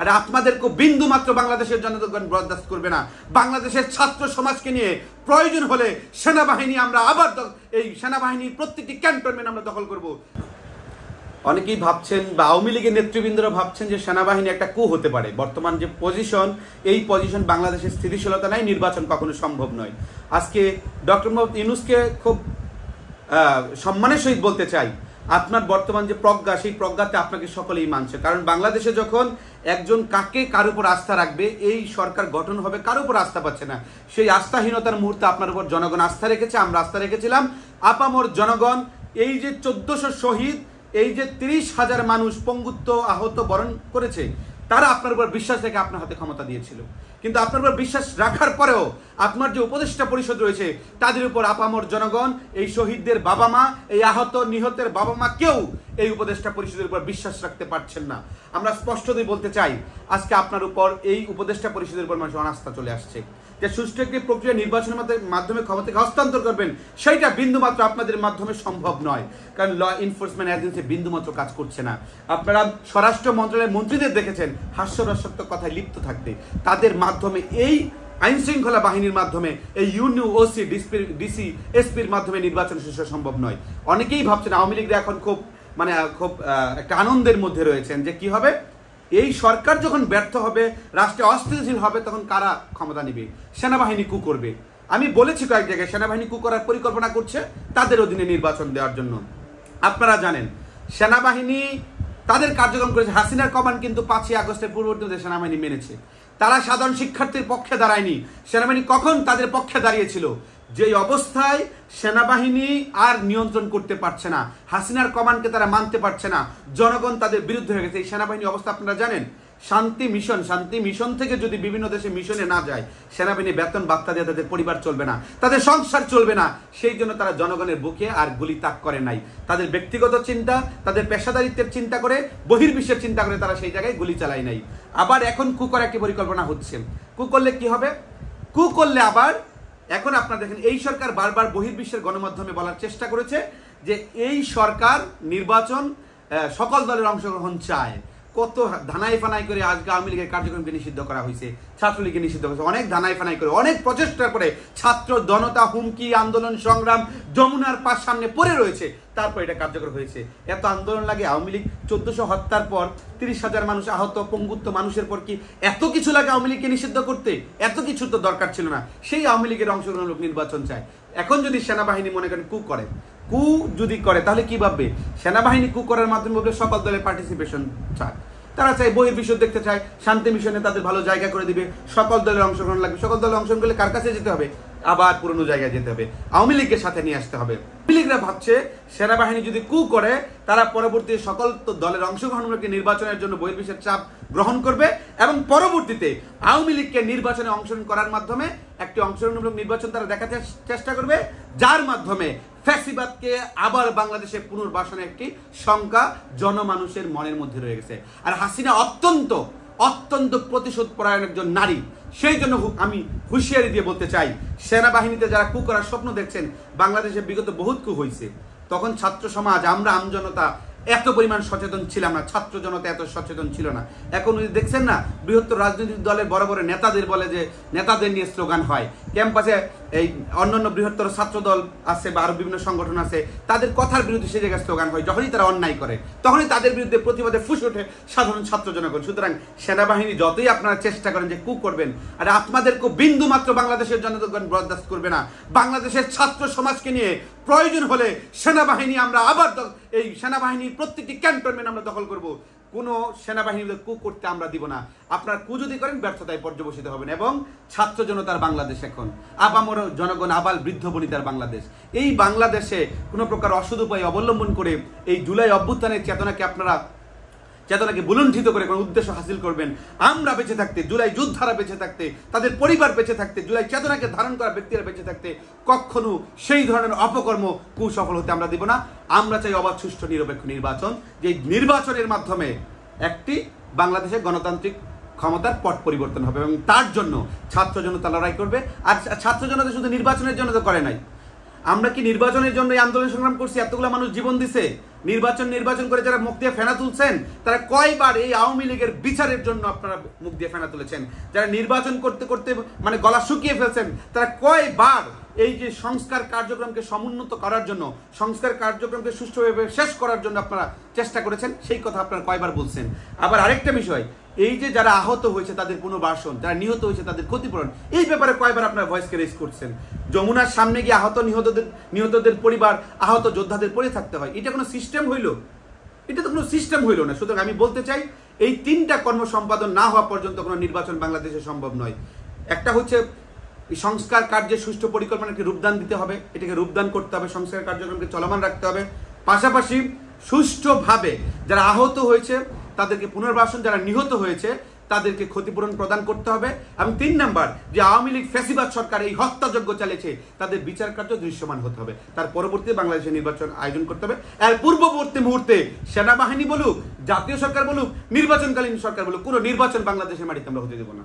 আর আপনাদেরকে বিন্দু মাত্র বাংলাদেশের জনগণ বরদাস্ত করবে না। বাংলাদেশের ছাত্র সমাজকে নিয়ে প্রয়োজন হলে সেনাবাহিনী আমরা আবার এই সেনাবাহিনীর প্রত্যেকটি ক্যান্টনমেন্ট আমরা দখল করব। অনেকেই ভাবছেন বা আওয়ামী লীগের নেতৃবৃন্দরা ভাবছেন যে সেনাবাহিনী একটা কু হতে পারে। বর্তমান যে পজিশন, এই পজিশন বাংলাদেশের স্থিতিশীলতা নাই, নির্বাচন কখনো সম্ভব নয়। আজকে ডক্টর মোহাম্মদ ইউনূসকে খুব সম্মানের সহিত বলতে চাই, আপনার বর্তমান যে প্রজ্ঞা, সেই প্রজ্ঞাতে আপনাকে সকলেই মানছে। কারণ বাংলাদেশে যখন একজন কার উপর আস্থা রাখবে, এই সরকার গঠন হবে, কার উপর আস্থা পাচ্ছে না, সেই আস্থাহীনতার মুহূর্তে আপনার উপর জনগণ আস্থা রেখেছে, আমরা আস্থা রেখেছিলাম। আপামর জনগণ এই যে 1400 শহীদ, এই যে 30,000 মানুষ পঙ্গুত্ব আহত বরণ করেছে, তারা আপনার উপর বিশ্বাস রেখে আপনার হাতে ক্ষমতা দিয়েছিল। কিন্তু আপনার উপর বিশ্বাস রাখার পরেও আপনার যে উপদেষ্টা পরিষদ রয়েছে, তাদের উপর আপামর জনগণ, এই শহীদদের বাবা মা, এই আহত নিহতের বাবা মা, কেউ এই উপদেষ্টা পরিষদের উপর বিশ্বাস রাখতে পারছেন না। আমরা স্পষ্টতই বলতে চাই, আজকে আপনার উপর এই উপদেষ্টা পরিষদের উপর মানুষ অনাস্থা চলে আসছে। যে সুষ্ঠু একটি প্রক্রিয়া নির্বাচনের মাধ্যমে ক্ষমতাকে হস্তান্তর করবেন, সেইটা বিন্দুমাত্র আপনাদের মাধ্যমে সম্ভব নয়। কারণ ল এনফোর্সমেন্ট এজেন্সি বিন্দুমাত্র কাজ করছে না। আপনারা স্বরাষ্ট্র মন্ত্রণালয়ের মন্ত্রীদের দেখেছেন হাস্যরসাত্মক কথায় লিপ্ত থাকতে। তাদের মাধ্যমে, এই আইন শৃঙ্খলা বাহিনীর মাধ্যমে, এই ইউনিউ, ওসি, ডিসি, এসপির মাধ্যমে নির্বাচন শেষ সম্ভব নয়। অনেকেই ভাবছেন আওয়ামী লীগরা এখন খুব একটা আনন্দের মধ্যে রয়েছেন যে কি হবে, এই সরকার যখন ব্যর্থ হবে, রাষ্ট্রে অস্থিতিশীল হবে, তখন কারা ক্ষমতা নেবে? সেনাবাহিনী কু করবে। আমি বলেছি কয়েক জায়গায় সেনাবাহিনী কু করার পরিকল্পনা করছে তাদের অধীনে নির্বাচন দেওয়ার জন্য। আপনারা জানেন সেনাবাহিনী তাদের কার্যক্রম করেছে। হাসিনার কমান্ড কিন্তু 5ই আগস্টের পূর্ববর্তী সেনাবাহিনী মেনেছে। তারা সাধারণ শিক্ষার্থীর পক্ষে দাঁড়ায়নি। সেনাবাহিনী কখন তাদের পক্ষে দাঁড়িয়েছিল? যেই অবস্থায় সেনাবাহিনী আর নিয়ন্ত্রণ করতে পারছে না, হাসিনার কমান্ডকে তারা মানতে পারছে না, জনগণ তাদের বিরুদ্ধে হয়ে গেছে। এই সেনাবাহিনী অবস্থা আপনারা জানেন। শান্তি মিশন থেকে যদি বিভিন্ন দেশে মিশনে না যায়, সেনাবাহিনী বেতন বার্তা দিয়ে তাদের পরিবার চলবে না, তাদের সংসার চলবে না। সেই জন্য তারা জনগণের বুকে আর গুলি তাক করে নাই। তাদের ব্যক্তিগত চিন্তা, তাদের পেশাদারিত্বের চিন্তা করে, বহির্বিশ্বের চিন্তা করে তারা সেই জায়গায় গুলি চালায় নাই। আবার এখন কু করার একটি পরিকল্পনা হচ্ছে। কু করলে কি হবে? কু করলে আবার এখন আপনারা দেখেন, এই সরকার বারবার বহির্বিশ্বের গণমাধ্যমে বলার চেষ্টা করেছে যে এই সরকার নির্বাচন সকল দলের অংশগ্রহণ চায়। কত ধানাই ফানাই করে আজকে আওয়ামী লীগের কার্যক্রমকে নিষিদ্ধ করা হয়েছে, ছাত্রলীগকে নিষিদ্ধ করেছে, অনেক ধানাই ফানাই করে, অনেক প্রচেষ্টার পরে ছাত্র জনতা হুমকি, আন্দোলন সংগ্রাম যমুনার পাশ সামনে পড়ে রয়েছে, তারপর এটা কার্যকর হয়েছে। এত আন্দোলন লাগে? আওয়ামী লীগ 1400 হত্যার পর 30,000 মানুষ আহত, পঙ্গুত্ব মানুষের পর কি এত কিছু লাগে আওয়ামী লীগকে নিষিদ্ধ করতে? এত কিছু তো দরকার ছিল না। সেই আওয়ামী লীগের অংশগ্রহণ লোক নির্বাচন চায়। এখন যদি সেনাবাহিনী মনে করেন কু করে, কু যদি করে, তাহলে কি ভাববে? সেনাবাহিনী কু করার মাধ্যমে বলবে সকল দলের পার্টিসিপেশন চায়। তারা চাই বহির্বিশ্ব দেখতে চায়, শান্তি মিশনে তাদের ভালো জায়গা করে দিবে, সকল দলের অংশগ্রহণ লাগবে। সকল দলের অংশগ্রহণ করলে কার কাছে যেতে হবে? আবার পুরনো জায়গায় যেতে হবে, আওয়ামী লীগের সাথে নিয়ে আসতে হবে। আওয়ামী লীগরা ভাবছে সেনাবাহিনী যদি কু করে, তারা পরবর্তী সকল দলের অংশগ্রহণকে নির্বাচনের জন্য বহির্বিশ্বের চাপ গ্রহণ করবে এবং পরবর্তীতে আওয়ামী লীগকে নির্বাচনে অংশগ্রহণ করার মাধ্যমে একটি অংশগ্রহণমূলক নির্বাচন তারা দেখাতে চেষ্টা করবে, যার মাধ্যমে ফ্যাসিবাদকে আবার বাংলাদেশে পুনর্বাসনের একটি শঙ্কা জনমানুষের মনের মধ্যে রয়ে গেছে। আর হাসিনা অত্যন্ত প্রতিশোধ পরায়ণ একজন নারী। সেই জন্য আমি হুঁশিয়ারি দিয়ে বলতে চাই, সেনাবাহিনীতে যারা কু করার স্বপ্ন দেখছেন, বাংলাদেশে বিগত বহুত কু হয়েছে। তখন ছাত্র সমাজ, আমরা আমজনতা এত পরিমাণ সচেতন ছিলাম না, ছাত্র জনতা এত সচেতন ছিল না। এখন দেখছেন না, বৃহত্তর রাজনৈতিক দলের বড় বড় নেতাদের বলে যে নেতাদের নিয়ে স্লোগান হয় ক্যাম্পাসে, এই অন্যান্য বৃহত্তর ছাত্র দল আছে বা আরো বিভিন্ন সংগঠন আছে, তাদের কথার বিরুদ্ধে সে জায়গায় স্লোগান হয়। যখনই তারা অন্যায় করে, তখনই তাদের বিরুদ্ধে প্রতিবাদে ফুসে ওঠে সাধারণ ছাত্র জনগণ। সুতরাং সেনাবাহিনী যতই আপনারা চেষ্টা করেন যে কু করবেন, আর আপনাদেরকে বিন্দু মাত্র বাংলাদেশের জনগণ বরদাস্ত করবে না। বাংলাদেশের ছাত্র সমাজকে নিয়ে প্রয়োজন হলে সেনাবাহিনী আমরা আবার এই সেনাবাহিনীর প্রত্যেকটি ক্যান্টনমেন্ট আমরা দখল করব। কোনো সেনাবাহিনীর কু করতে আমরা দিব না। আপনার কু যদি করেন, ব্যর্থতায় পর্যবসিত হবেন। এবং ছাত্র জনতার বাংলাদেশ এখন, আপামর জনগণ, আবাল বৃদ্ধ বনিতার বাংলাদেশ। এই বাংলাদেশে কোনো প্রকার অসৎ উপায় অবলম্বন করে এই জুলাই অভ্যুত্থানের চেতনাকে বুলণ্ঠিত করে কোনো উদ্দেশ্য হাসিল করবেন। আমরা বেঁচে থাকতে, জুলাই যোদ্ধারা বেঁচে থাকতে, তাদের পরিবার বেঁচে থাকতে, জুলাই চেতনাকে ধারণ করা ব্যক্তিরা বেঁচে থাকতে কখনো সেই ধরনের অপকর্ম কুসফল হতে আমরা দিব না। আমরা চাই অবাধ, সুষ্ঠু, নিরপেক্ষ নির্বাচন, যে নির্বাচনের মাধ্যমে একটি বাংলাদেশের গণতান্ত্রিক ক্ষমতার পট পরিবর্তন হবে এবং তার জন্য ছাত্র জনতা লড়াই করবে। আর ছাত্র জনতা শুধু নির্বাচনের জন্য তো করে নাই। আমরা কি নির্বাচনের জন্য এই আন্দোলন সংগ্রাম করছি? এতগুলো মানুষ জীবন দিছে, নির্বাচন করে যারা মুখ দিয়ে ফেনা তুলছেন, তারা কয়বার এই আওয়ামী লীগের বিচারের জন্য আপনারা মুখ দিয়ে ফেনা তুলেছেন? যারা নির্বাচন করতে করতে মানে গলা শুকিয়ে ফেলছেন, তারা কয়বার এই যে সংস্কার কার্যক্রমকে সমুন্নত করার জন্য, সংস্কার কার্যক্রমকে সুষ্ঠুভাবে শেষ করার জন্য আপনারা চেষ্টা করেছেন, সেই কথা আপনারা কয়বার বলছেন? আবার আরেকটা বিষয়, এই যে যারা আহত হয়েছে তাদের পুনর্বাসন, যারা নিহত হয়েছে তাদের ক্ষতিপূরণ, এই ব্যাপারে কয়বার আপনারা ভয়েসকে রেজ করছেন? যমুনার সামনে গিয়ে নিহতদের পরিবার, আহত যোদ্ধাদের পড়ে থাকতে হয়, এটা কোনো সিস্টেম হইল? এটা তো কোনো সিস্টেম হইল না। সুতরাং আমি বলতে চাই, এই তিনটা কর্ম সম্পাদন না হওয়া পর্যন্ত কোনো নির্বাচন বাংলাদেশে সম্ভব নয়। একটা হচ্ছে এই সংস্কার কার্যের সুষ্ঠু পরিকল্পনাকে রূপদান দিতে হবে, এটাকে রূপদান করতে হবে, সংস্কার কার্যক্রমকে চলমান রাখতে হবে। পাশাপাশি সুষ্ঠুভাবে যারা আহত হয়েছে তাদেরকে পুনর্বাসন, যারা নিহত হয়েছে তাদেরকে ক্ষতিপূরণ প্রদান করতে হবে। এবং 3 নাম্বার, যে আওয়ামী লীগ ফ্যাসিবাদ সরকার এই হত্যাযজ্ঞ চালিয়েছে তাদের বিচার কার্য দৃশ্যমান হতে হবে। তার পরবর্তীতে বাংলাদেশে নির্বাচন আয়োজন করতে হবে। এর পূর্ববর্তী মুহূর্তে সেনাবাহিনী বলুক, জাতীয় সরকার বলুক, নির্বাচনকালীন সরকার বলুক, কোনো নির্বাচন বাংলাদেশের মাটিতে আমরা হতে দেব না।